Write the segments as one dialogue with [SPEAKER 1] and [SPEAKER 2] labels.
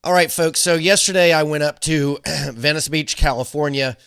[SPEAKER 1] All right, folks. So yesterday I went up to Venice Beach, California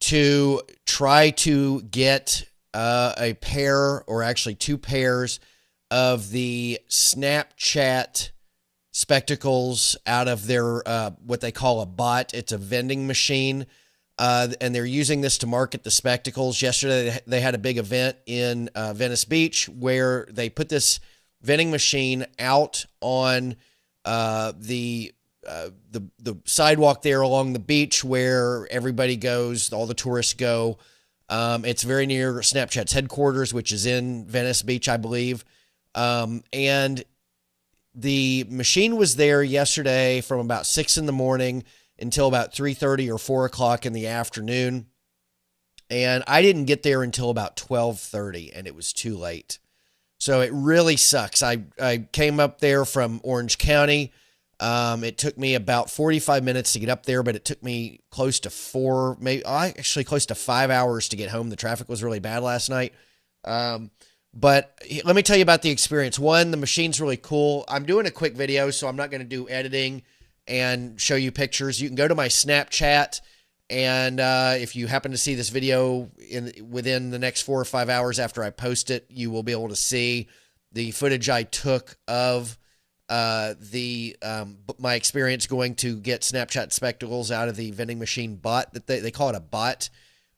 [SPEAKER 1] to try to get a pair, or actually two pairs, of the Snapchat spectacles out of their what they call a bot. It's a vending machine, and they're using this to market the spectacles. Yesterday they had a big event in Venice Beach where they put this vending machine out on the sidewalk there along the beach where everybody goes, all the tourists go. It's very near Snapchat's headquarters, which is in Venice Beach, I believe. And the machine was there yesterday from about 6 in the morning until about 3:30 or 4 o'clock in the afternoon. And I didn't get there until about 12:30, and it was too late. So it really sucks. I came up there from Orange County. It took me about 45 minutes to get up there, but it took me close to close to 5 hours to get home. The traffic was really bad last night. But let me tell you about the experience. One, the machine's really cool. I'm doing a quick video, so I'm not going to do editing and show you pictures. You can go to my Snapchat, and if you happen to see this video within the next 4 or 5 hours after I post it, you will be able to see the footage I took of my experience going to get Snapchat spectacles out of the vending machine bot. That they call it a bot.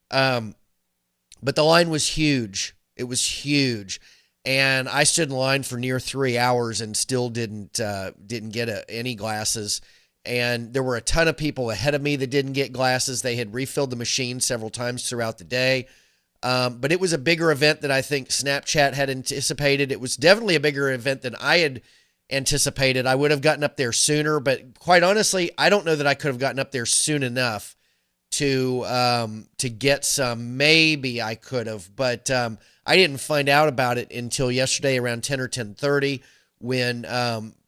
[SPEAKER 1] But the line was huge. It was huge. And I stood in line for near 3 hours and still didn't get any glasses. And there were a ton of people ahead of me that didn't get glasses. They had refilled the machine several times throughout the day. But it was a bigger event than I think Snapchat had anticipated. It was definitely a bigger event than I had anticipated. I would have gotten up there sooner, but quite honestly, I don't know that I could have gotten up there soon enough to get some. Maybe I could have, but I didn't find out about it until yesterday around 10 or 10:30 when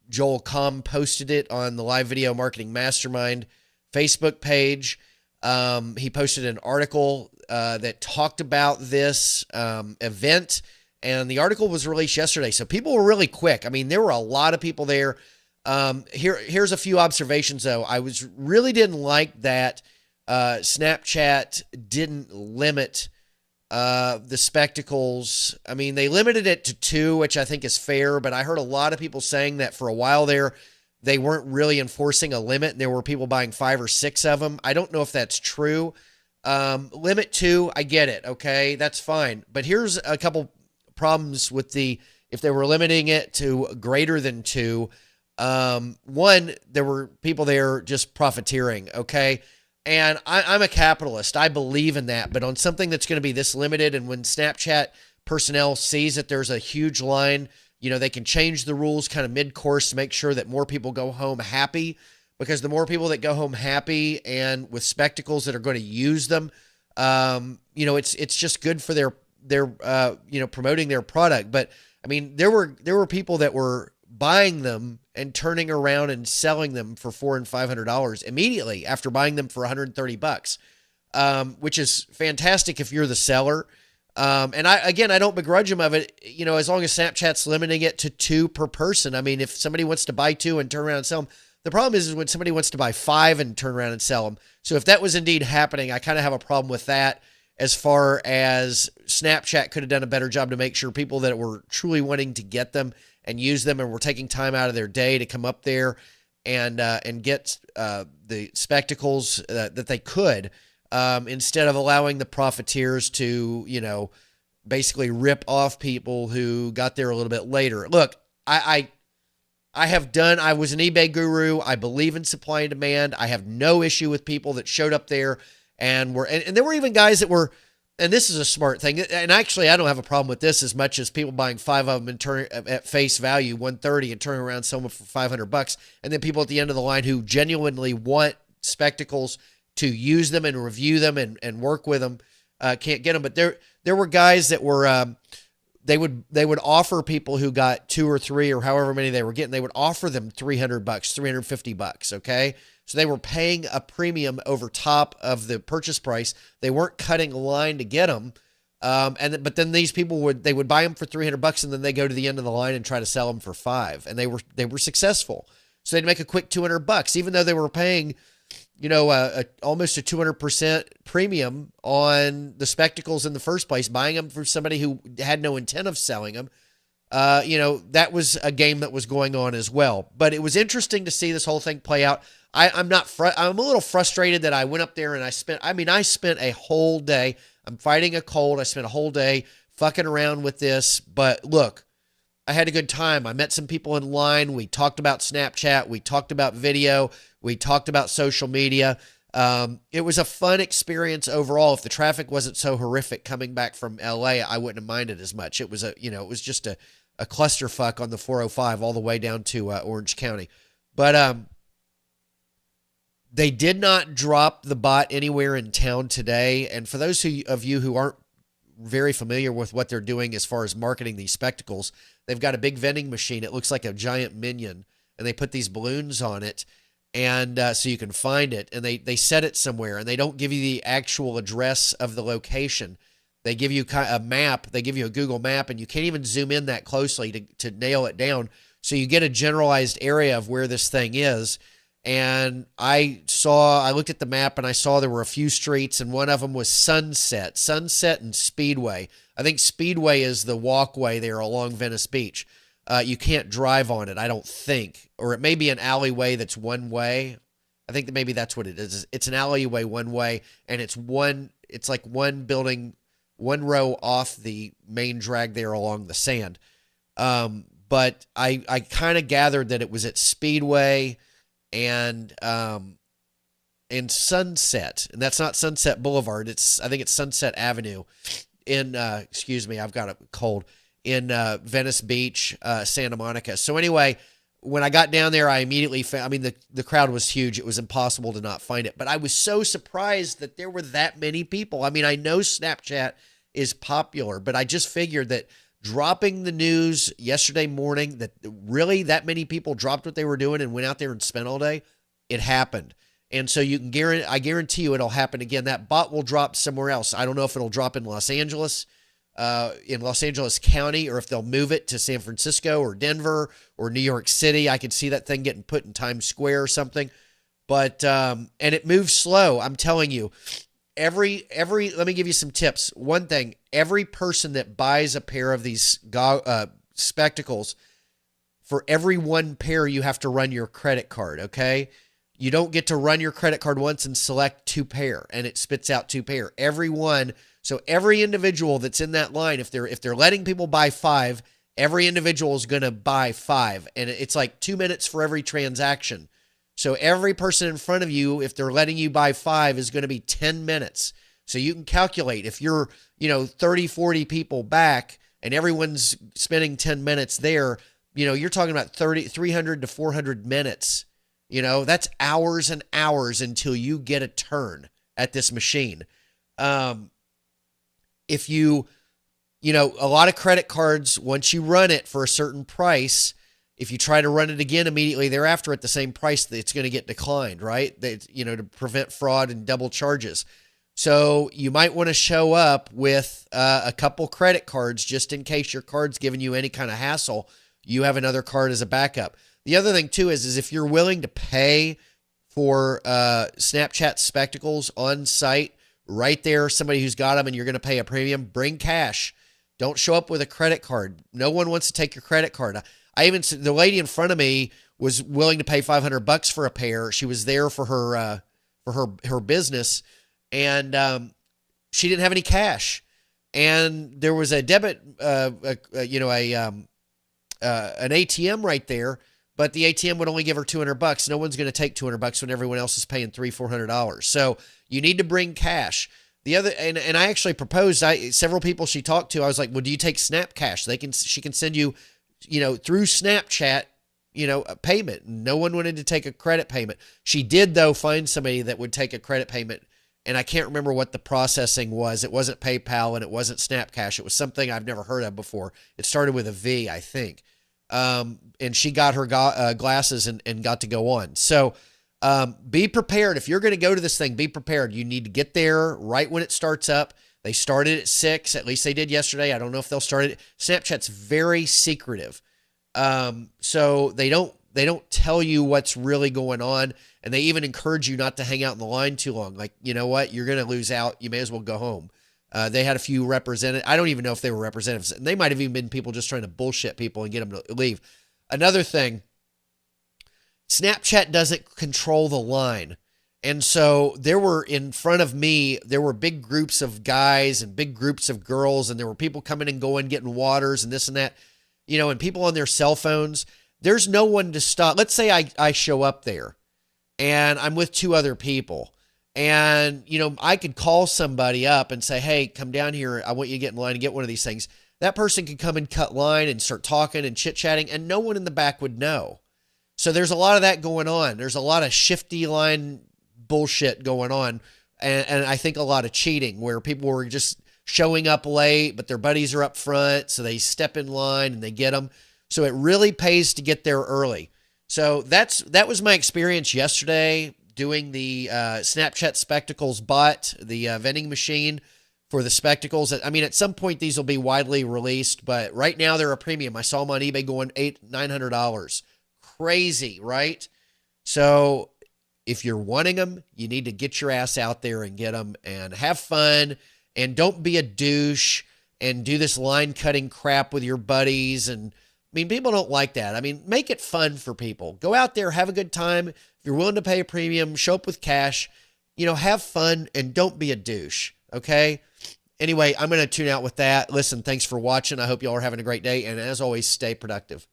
[SPEAKER 1] Joel Comm posted it on the Live Video Marketing Mastermind Facebook page. He posted an article that talked about this event, and the article was released yesterday. So people were really quick. I mean, there were a lot of people there. Here's a few observations, though. I really didn't like that Snapchat didn't limit the spectacles. I mean, they limited it to 2, which I think is fair, but I heard a lot of people saying that for a while there, they weren't really enforcing a limit, and there were people buying 5 or 6 of them. I don't know if that's true. Limit 2, I get it. Okay, that's fine. But here's a couple problems with if they were limiting it to greater than 2. One, there were people there just profiteering. Okay. And I'm a capitalist. I believe in that. But on something that's going to be this limited, and when Snapchat personnel sees that there's a huge line, they can change the rules kind of mid-course to make sure that more people go home happy. Because the more people that go home happy and with spectacles that are going to use them, it's just good for their promoting their product. But I mean, there were people that were buying them and turning around and selling them for $400 and $500 immediately after buying them for $130, which is fantastic if you're the seller. And I don't begrudge them of it, as long as Snapchat's limiting it to 2 per person. I mean, if somebody wants to buy 2 and turn around and sell them, the problem is when somebody wants to buy 5 and turn around and sell them. So if that was indeed happening, I kind of have a problem with that, as far as Snapchat could have done a better job to make sure people that were truly wanting to get them and use them and were taking time out of their day to come up there and get the spectacles that they could, instead of allowing the profiteers to, basically rip off people who got there a little bit later. Look, I was an eBay guru. I believe in supply and demand. I have no issue with people that showed up there and there were even guys that were, and this is a smart thing. And actually, I don't have a problem with this as much as people buying 5 of them and turning at face value $130 and turning around selling them for $500, and then people at the end of the line who genuinely want spectacles to use them and review them and work with them can't get them. But there were guys that were they would offer people who got 2 or 3 or however many they were getting, they would offer them $300, $350. Okay. So they were paying a premium over top of the purchase price. They weren't cutting a line to get them. But then these people would buy them for $300 and then they go to the end of the line and try to sell them for $5. And they were successful. So they'd make a quick $200, even though they were paying, almost a 200% premium on the spectacles in the first place, buying them from somebody who had no intent of selling them. That was a game that was going on as well. But it was interesting to see this whole thing play out. I'm a little frustrated that I went up there and I spent a whole day. I'm fighting a cold. I spent a whole day fucking around with this. But look, I had a good time. I met some people in line. We talked about Snapchat. We talked about video. We talked about social media. It was a fun experience overall. If the traffic wasn't so horrific coming back from LA, I wouldn't have minded as much. It was it was just a clusterfuck on the 405 all the way down to Orange County. But they did not drop the bot anywhere in town today. And for those of you who aren't very familiar with what they're doing as far as marketing these spectacles, they've got a big vending machine. It looks like a giant minion, and they put these balloons on it, and so you can find it. And they set it somewhere, and they don't give you the actual address of the location. They give you a map. They give you a Google map, and you can't even zoom in that closely to nail it down. So you get a generalized area of where this thing is. And I looked at the map and I saw there were a few streets, and one of them was Sunset and Speedway. I think Speedway is the walkway there along Venice Beach. You can't drive on it, I don't think, or it may be an alleyway that's one way. I think that maybe that's what it is. It's an alleyway one way, and it's like one building, one row off the main drag there along the sand. But I kind of gathered that it was at Speedway and Sunset, and that's not Sunset Boulevard. I think it's Sunset Avenue in, excuse me, I've got a cold, in Venice Beach, Santa Monica. So anyway, when I got down there, I immediately found, the crowd was huge. It was impossible to not find it, but I was so surprised that there were that many people. I know Snapchat is popular, but I just figured that dropping the news yesterday morning that really that many people dropped what they were doing and went out there and spent all day, it happened. And so I guarantee you it'll happen again. That bot will drop somewhere else. I don't know if it'll drop in Los Angeles County, or if they'll move it to San Francisco or Denver or New York City. I could see that thing getting put in Times Square or something. But, and it moves slow. I'm telling you, let me give you some tips. One thing, every person that buys a pair of these spectacles, for every one pair, you have to run your credit card. Okay. You don't get to run your credit card once and select 2 pair and it spits out 2 pair. So every individual that's in that line, if they're letting people buy 5, every individual is going to buy 5, and it's like 2 minutes for every transaction. So every person in front of you, if they're letting you buy 5, is going to be 10 minutes. So you can calculate if you're, 30, 40 people back and everyone's spending 10 minutes there, you're talking about 300 to 400 minutes. That's hours and hours until you get a turn at this machine. If a lot of credit cards, once you run it for a certain price, if you try to run it again immediately thereafter at the same price, it's going to get declined, right? To prevent fraud and double charges. So you might want to show up with a couple credit cards just in case your card's giving you any kind of hassle. You have another card as a backup. The other thing too is if you're willing to pay for Snapchat spectacles on site right there, somebody who's got them, and you're going to pay a premium, bring cash. Don't show up with a credit card. No one wants to take your credit card. The lady in front of me was willing to pay $500 for a pair. She was there for her business, and she didn't have any cash. And there was a debit, an ATM right there, but the ATM would only give her $200. No one's going to take $200 when everyone else is paying $300-$400. So you need to bring cash. The other, and I actually proposed, several people she talked to, I was like, well, do you take Snap Cash? She can send you, through Snapchat, a payment. No one wanted to take a credit payment. She did, though, find somebody that would take a credit payment, and I can't remember what the processing was. It wasn't PayPal and it wasn't Snap Cash. It was something I've never heard of before. It started with a V, I think. And she got her glasses and got to go on. So be prepared. If you're going to go to this thing, be prepared. You need to get there right when it starts up. They started at 6. At least they did yesterday. I don't know if they'll start it. Snapchat's very secretive. So they don't don't tell you what's really going on. And they even encourage you not to hang out in the line too long. Like, you know what? You're going to lose out. You may as well go home. They had a few representatives. I don't even know if they were representatives. And they might have even been people just trying to bullshit people and get them to leave. Another thing, Snapchat doesn't control the line. And so there were, in front of me, there were big groups of guys and big groups of girls, and there were people coming and going, getting waters and this and that, you know, and people on their cell phones. There's no one to stop. Let's say I show up there and I'm with two other people, and, you know, I could call somebody up and say, hey, come down here. I want you to get in line and get one of these things. That person could come and cut line and start talking and chit-chatting, and no one in the back would know. So there's a lot of that going on. There's a lot of shifty line bullshit going on, and I think a lot of cheating where people were just showing up late, but their buddies are up front, so they step in line and they get them. So it really pays to get there early. So that was my experience yesterday doing the Snapchat Spectacles bot, the vending machine for the spectacles. I mean, at some point these will be widely released, but right now they're a premium. I saw them on eBay going $900. Crazy, right? So if you're wanting them, you need to get your ass out there and get them and have fun, and don't be a douche and do this line cutting crap with your buddies. And I mean, people don't like that. I mean, make it fun for people. Go out there, have a good time. If you're willing to pay a premium, show up with cash, you know, have fun and don't be a douche. Okay. Anyway, I'm going to tune out with that. Listen, thanks for watching. I hope y'all are having a great day. And as always, stay productive.